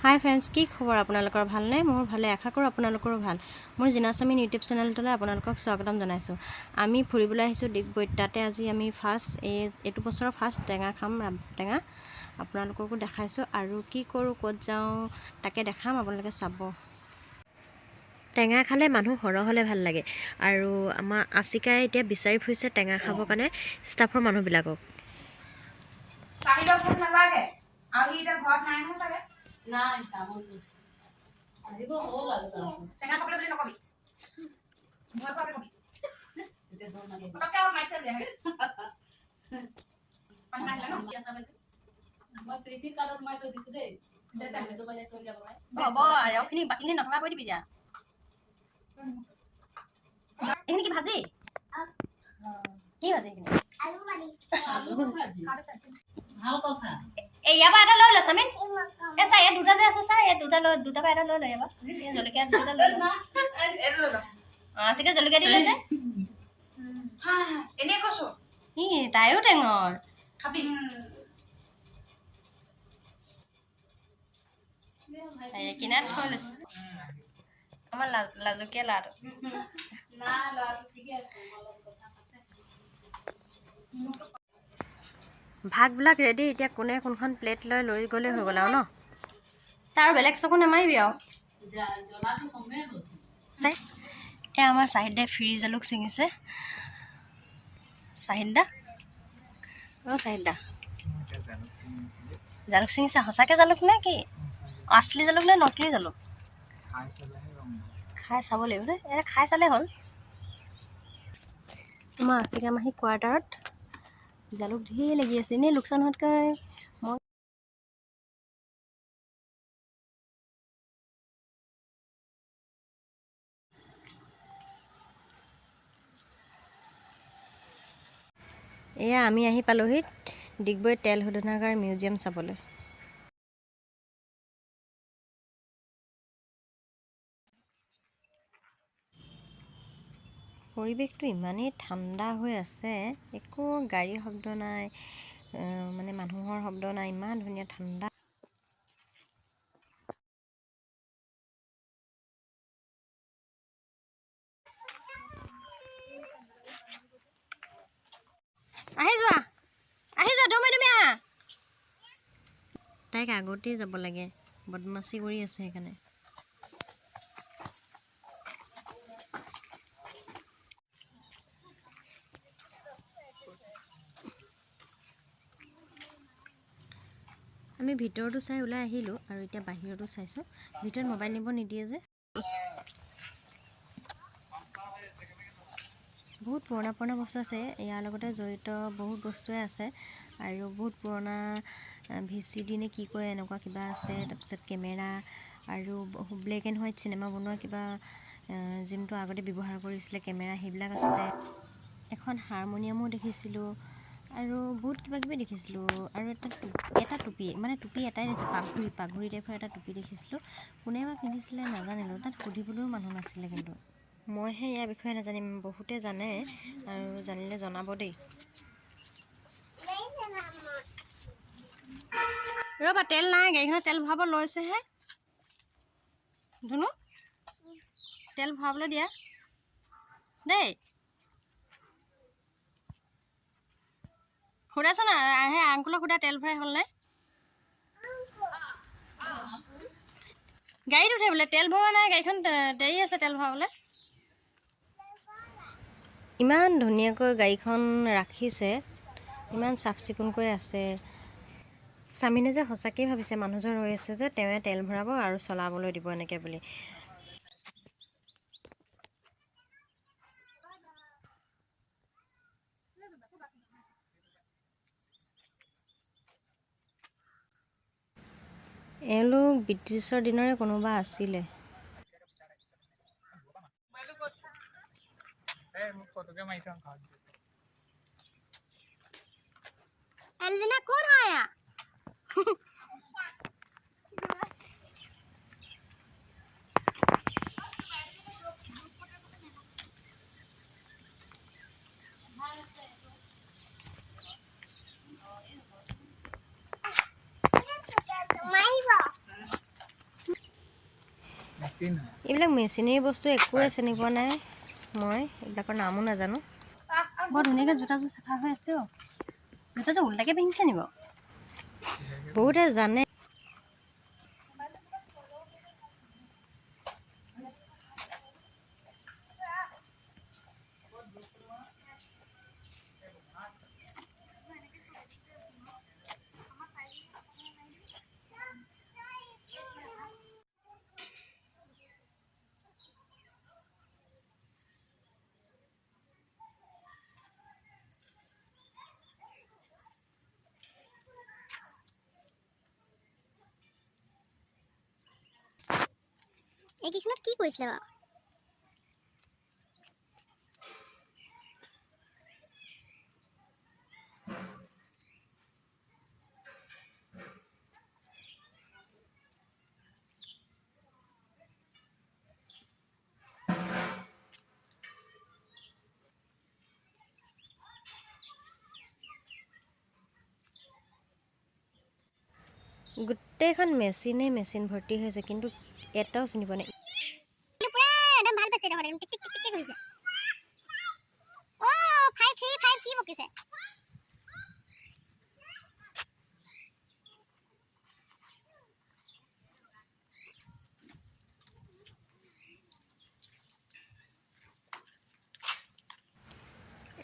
হাই friends, কি খবৰ আপোনালোকৰ? ভালনে? মোৰ ভালে, আশা কৰোঁ আপোনালোকৰো ভাল। মোৰ জিনাস্বামী ইউটিউব চেনেলটোলৈ আপোনালোকক স্বাগতম জনাইছোঁ। আমি ফুৰিবলৈ আহিছোঁ ডিগবৈত। তাতে আজি আমি এইটো বছৰৰ ফাৰ্ষ্ট টেঙা খাম, টেঙা আপোনালোককো দেখাইছোঁ। আৰু কি কৰোঁ, ক'ত যাওঁ তাকে দেখাম, আপোনালোকে চাব। টেঙা খালে মানুহ সৰহ হ'লে ভাল লাগে। আৰু আমাৰ আচিকাই এতিয়া বিচাৰি ফুৰিছে টেঙা খাবৰ কাৰণে ষ্টাফৰ মানুহবিলাকক। নাই কামত গৈছে আহিব হ'ল আৰু টেঙা খাবলৈ বুলি নকবি মই কোৱাকে কবি এতিয়া ধৰ মাৰি পটককে আৰু মাইক চেল দে পানী আহিলা ন মই প্ৰীতি কাৰ্ডত মই থৈ দিছো দেই আমি তো বাজে চলি যাব হ'ব আৰু খিনি বাকিখিনি নকৰা কৈ দিবি যা এইখিনি কি ভাজি কি ভাজি আলু ভাজি ভাল কথা এই ইয়াবা এটা লৈ ল সামিন এ চাই এ দুটা যে আছে চাই এ দুটা পাই এটা লৈ ল ইয়াবা জলকীয়া দুটা লৈ ল এ লৈ ল আছিকে জলকীয়া দি লৈছে হা এনে কছো ই তাইও টেঙৰ খাবি এই কিনাত থৈ লৈছে আমাৰ লাজুকীয়া লাটো না লাটো ঠিকে আছে অলপ কথা আছে ভাতবিলাক ৰেডি। এতিয়া কোনে কোনখন প্লেট লৈ গ'লে হৈ গ'ল আৰু ন? তাৰ বেলেগ চকু নামাৰিবি আৰু জ্বলাটো কমেই হ'ল চাই এয়া আমাৰ চাহিদা ফ্ৰী জালুক ছিঙিছে। চাহিদা চাহিদা জালুক ছিঙিছে। সঁচাকৈ জালুক নে কি? আচলি জালুক নে নকলি জালুক? খাই চাব লাগিব দেই। এয়া খাই চালে হ'ল। আমাৰ আচিকা মাহী কোৱাৰ্টাৰত জালুক ঢেৰ লাগি আছে। এনেই লোকচান হোৱাতকৈ মই এয়া আমি আহি পালোহি ডিগবৈ তেল শোধনাগাৰ মিউজিয়াম চাবলৈ। পৰিৱেশটো ইমানেই ঠাণ্ডা হৈ আছে, একো গাড়ীৰ শব্দ নাই, মানে মানুহৰ শব্দ নাই। ইমান ধুনীয়া ঠাণ্ডা। আহি যোৱা তুমি আহা। তাইক আগতেই যাব লাগে, বদমাচি কৰি আছে সেইকাৰণে। আমি ভিতৰতো চাই ওলাই আহিলোঁ আৰু এতিয়া বাহিৰতো চাইছোঁ। ভিতৰত মোবাইল নিব নিদিয়ে যে। বহুত পুৰণা পুৰণা বস্তু আছে। ইয়াৰ লগতে জড়িত বহুত বস্তুৱে আছে আৰু বহুত পুৰণা VCD নে কি কয় এনেকুৱা কিবা আছে। তাৰপিছত কেমেৰা আৰু ব্লেক এণ্ড হোৱাইট চিনেমা বনোৱাৰ কিবা যোনটো আগতে ব্যৱহাৰ কৰিছিলে কেমেৰা, সেইবিলাক আছিলে। এখন হাৰমনিয়ামো দেখিছিলোঁ আৰু বহুত কিবা কিবি দেখিছিলোঁ। আৰু এটা টুপি, মানে টুপি এটাই দিছে, পাগুৰি টাইপৰ এটা টুপি দেখিছিলোঁ। কোনে বা পিন্ধিছিলে নাজানিলোঁ। তাত সুধিবলৈও মানুহ নাছিলে। কিন্তু মইহে ইয়াৰ বিষয়ে নাজানিম, বহুতে জানে আৰু জানিলে জনাব দেই। ৰ'বা, তেল নাই গাড়ীখনত। তেল ভৰাব লৈছেহে। ধুনু তেল ভৰাবলৈ দিয়া দেই। সুধাচোন, আহে আংকুলক সুধা তেল ভৰাই হ'ল নাই। গাড়ীত উঠে বোলে, তেল ভৰোৱা নাই। গাড়ীখন দেৰি আছে তেল ভৰাবলৈ। ইমান ধুনীয়াকৈ গাড়ীখন ৰাখিছে, ইমান চাফ চিকুণকৈ আছে। স্বামীনে যে সঁচাকেই ভাবিছে মানুহজন ৰৈ আছে যে তেওঁৱে তেল ভৰাব আৰু চলাবলৈ দিব এনেকৈ বুলি। এওঁলোক ব্ৰিটিছৰ দিনৰে কোনোবা আছিলে। এলজিনা কোন হয়? এইবিলাক মেচিনেৰী বস্তু একোৱে চিনি পোৱা নাই মই, এইবিলাকৰ নামো নাজানো। বৰ ধুনীয়াকৈ জোতাযোৰ চাফা হৈ আছে অ'। জোতাযোৰ উল্টাকৈ পিন্ধিছে নি বাৰু? বহুতে জানে। এইকেইখনত কি কৰিছিলে বাৰু? গোটেইখন মেচিন ভৰ্তি হৈছে, কিন্তু এটাও চিনি পোৱা নাই। একদম ভাল পাইছে দেখোন, টিক টিক টিক কৰিছে। অ' 535 কি বকিছে?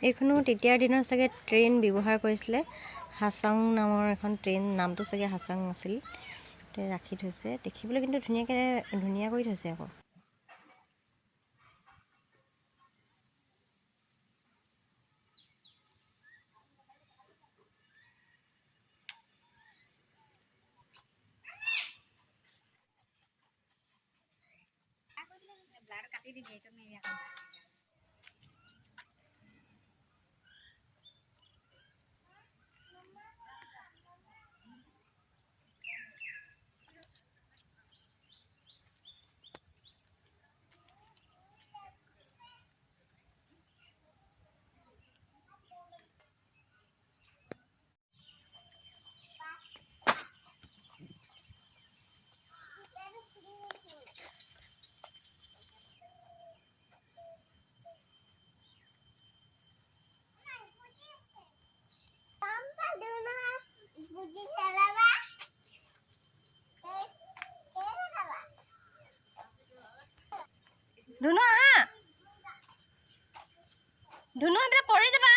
এইখনো তেতিয়াৰ দিনৰ চাগে ট্ৰেইন ব্যৱহাৰ কৰিছিলে। হাছাং নামৰ এখন ট্ৰেইন, নামটো চাগে হাছাং আছিল। ৰাখি থৈছে, দেখিবলৈ কিন্তু ধুনীয়া কৰি থৈছে আকৌ। ধুনু আহা, ধুনু এইবিলাক পৰি যাবা।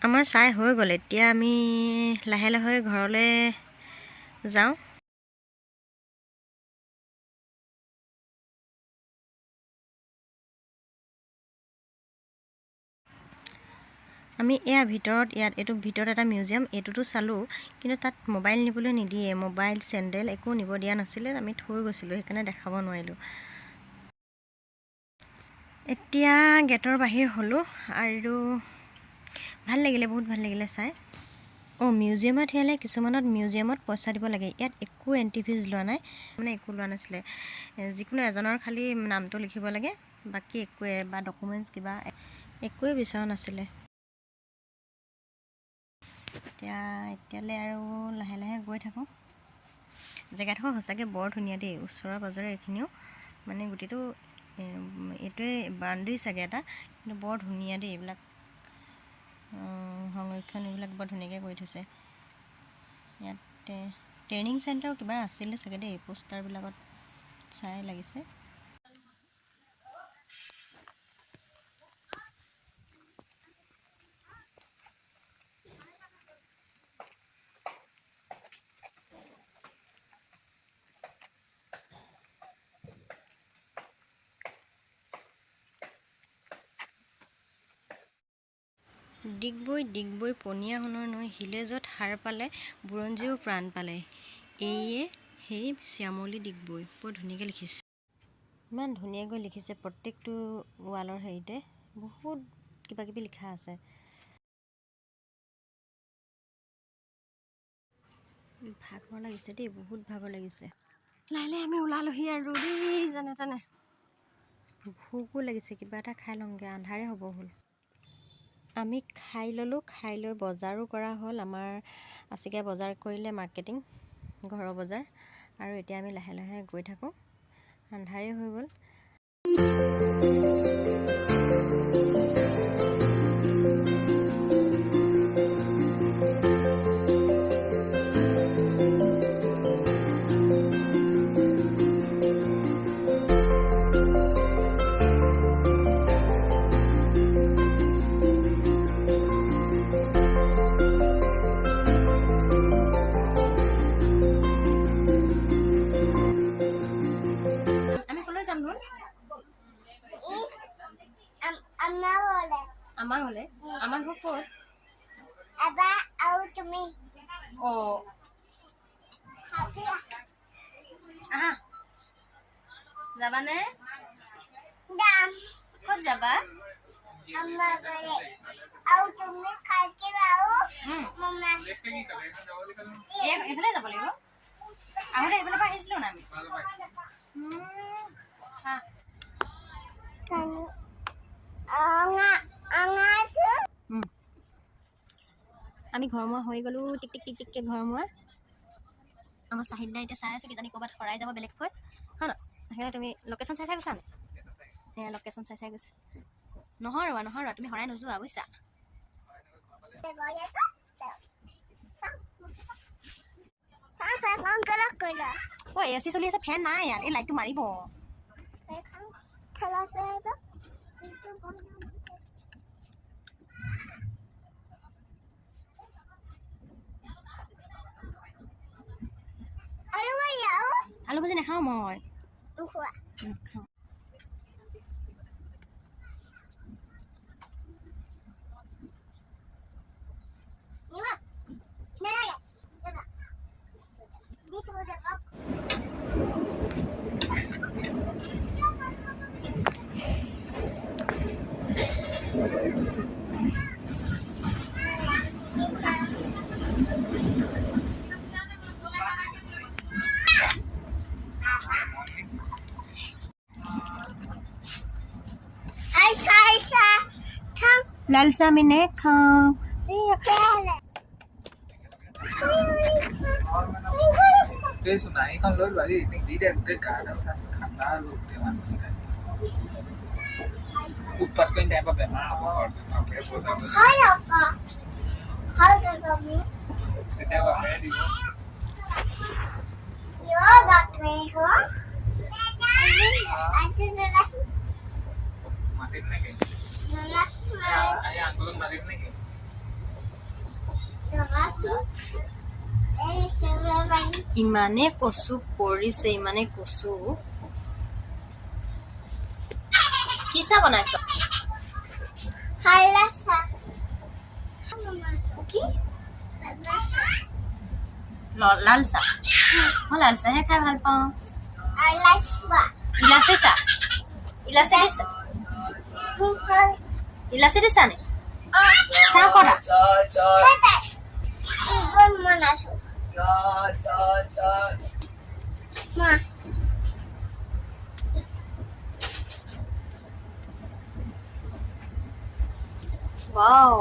আমাৰ চাই হৈ গ'ল, এতিয়া আমি লাহে লাহে ঘৰলৈ যাওঁ। আমি এইটো ভিতৰত এটা মিউজিয়াম, এইটোতো চালোঁ, কিন্তু তাত মোবাইল নিবলৈ নিদিয়ে। মোবাইল, চেণ্ডেল একো নিব দিয়া নাছিলে, আমি থৈ গৈছিলোঁ, সেইকাৰণে দেখাব নোৱাৰিলোঁ। এতিয়া গেটৰ বাহিৰ হ'লোঁ আৰু ভাল লাগিলে, বহুত ভাল লাগিলে চাই। মিউজিয়ামত কিছুমানত মিউজিয়ামত পইচা দিব লাগে, ইয়াত একো এণ্ট্ৰি ফিজ লোৱা নাই, মানে একো লোৱা নাছিলে। যিকোনো এজনৰ খালি নামটো লিখিব লাগে, বাকী একোৱে বা ডকুমেণ্টছ কিবা একোৱে বিচৰা নাছিলে। এতিয়ালৈ আৰু লাহে লাহে গৈ থাকোঁ। জেগাডোখৰ সঁচাকৈ বৰ ধুনীয়া দেই, ওচৰৰ পাজৰে এইখিনিও মানে গোটেইটো এইটোৱে বাউণ্ডেৰী চাগে এটা, কিন্তু বৰ ধুনীয়া দেই। এইবিলাক সংৰক্ষণ এইবিলাক বৰ ধুনীয়াকৈ কৰি থৈছে। ইয়াতে ট্ৰেইনিং চেণ্টাৰ কিবা আছিলে চাগে দেই, পোষ্টাৰবিলাকত চাই লাগিছে। ডিগবৈ পনীয়া সোণৰ নৈ, শিলে য'ত সাৰ পালে বুৰঞ্জীও প্ৰাণ পালে, এইয়ে সেই শ্যামলী ডিগবৈ। বৰ ধুনীয়াকৈ লিখিছে। ইমান ধুনীয়াকৈ লিখিছে প্ৰত্যেকটো ৱালৰ হেৰিতে বহুত কিবা কিবি লিখা আছে। ভাগৰ লাগিছে দেই, বহুত ভাগৰ লাগিছে। লাহে আমি ওলালোহি আৰু দেই জানে জানে। ভোকো লাগিছে, কিবা এটা খাই লওঁগৈ, আন্ধাৰে হ'ব হ'ল। আমি খাই ল'লোঁ, খাই লৈ বজাৰো কৰা হ'ল। আমাৰ আচিকা বজাৰ কৰিলে মাৰ্কেটিং, ঘৰৰ বজাৰ। আৰু এতিয়া আমি লাহে লাহে গৈ থাকোঁ, আন্ধাৰে হৈ গ'ল। আমাৰ ঘৰলে আমাৰ ঘৰ ক'ত? আহা যাবানে? ক'ত যাবা? এইফালে যাব লাগিব। আহোঁতে এইফালৰ পৰা আহিছিলোঁ না আমি। আমি ঘৰমুৱা হৈ গ'লোঁ, টিক টিক টিক টিককৈ ঘৰমুৱা। আমাৰ চাহিদা এতিয়া চাই আছে কিজানি ক'ৰবাত হৰাই যাব বেলেগকৈ, হয় ন? সেইকাৰণে তুমি লোকেশ্যন চাই গৈছা নে? এয়া লোকেশ্যন চাই গৈছে। নহয় ৰ'বা তুমি হৰাই নোযোৱা বুজিছা। এচি চলি আছে, ফেন নাই ইয়াত, এই লাইটটো মাৰিব। আলু ভাজি নাখাওঁ মই। লাল চাহ আমি নেখাওঁ। ইমানে কচু কৰিছে, ইমানে কচু। কি চাহ বনাইছ? কি? লাল চাহ। মই লাল চাহে খাই ভাল পাওঁ। ইলাচি চাহ, ইলাচি দিছা নি? চাহ কৰা। Wow.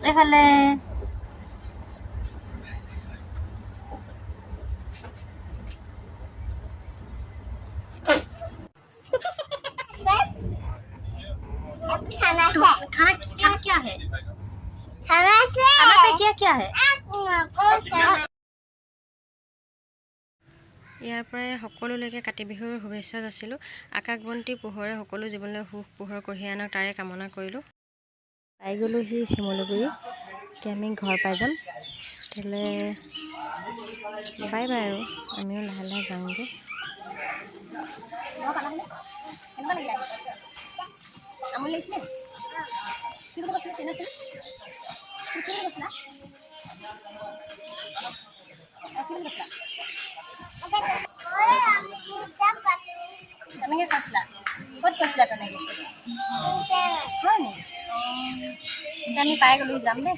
এইফালে खाना क्या है? खाना पे क्या है? ইয়াৰ পৰাই সকলোলৈকে কাতি বিহুৰ শুভেচ্ছা যাচিলোঁ। আকাশবন্তি পোহৰে সকলো জীৱনলৈ সুখ পোহৰ কঢ়িয়াই আনক তাৰে কামনা কৰিলোঁ। পাই গ'লোহি শিমলুগুৰি, এতিয়া আমি ঘৰ পাই যাম। তেতিয়াহ'লে বাই বাই আৰু আমিও লাহে লাহে যাওঁগৈ। আমুল লাগিছিলে কি বুলি কৈছিলে ট্ৰেইনত কি বুলি কৈছিলা কি বুলি কৈছিলা তেনেকৈ কৈছিলা ক'ত কৈছিলা তেনেকৈ হয় নি এতিয়া আমি পাই গ'লো যাম দেই